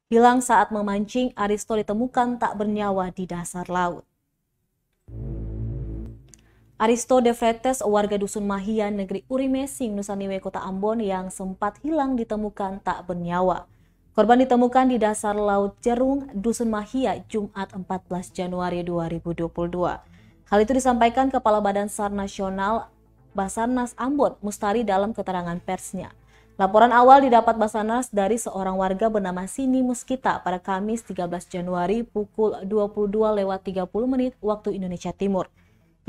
hilang saat memancing. Aristo ditemukan tak bernyawa di dasar laut. Aristo de Freitas, warga Dusun Mahia, negeri Urimesing, Nusa Niue, Kota Ambon yang sempat hilang ditemukan tak bernyawa. Korban ditemukan di dasar Laut Jerung, Dusun Mahia, Jumat 14 Januari 2022. Hal itu disampaikan Kepala Badan SAR Nasional Basarnas Ambon, Mustari, dalam keterangan persnya. Laporan awal didapat Basarnas dari seorang warga bernama Sini Muskita pada Kamis 13 Januari pukul 22.30 waktu Indonesia Timur.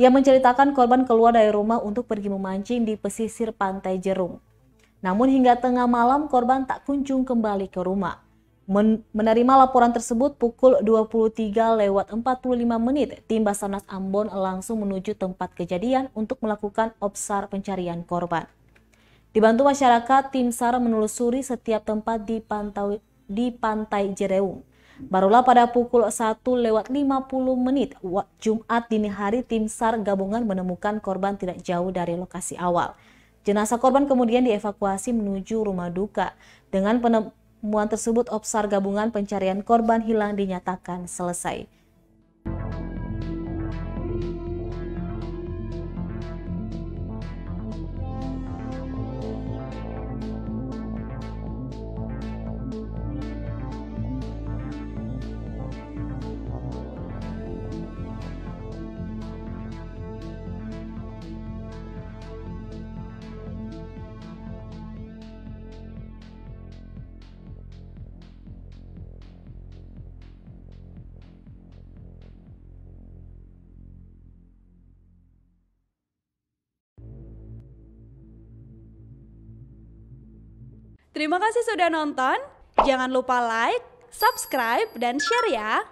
Ia menceritakan korban keluar dari rumah untuk pergi memancing di pesisir Pantai Jerung. Namun hingga tengah malam korban tak kunjung kembali ke rumah. Menerima laporan tersebut pukul 23.45, tim Basarnas Ambon langsung menuju tempat kejadian untuk melakukan obsar pencarian korban. Dibantu masyarakat, tim SAR menelusuri setiap tempat di Pantai Jerung. Barulah pada pukul 1.50 Jumat dini hari tim SAR gabungan menemukan korban tidak jauh dari lokasi awal. Jenazah korban kemudian dievakuasi menuju rumah duka. Dengan penemuan tersebut, obsar gabungan pencarian korban hilang dinyatakan selesai. Terima kasih sudah nonton. Jangan lupa like, subscribe, dan share ya.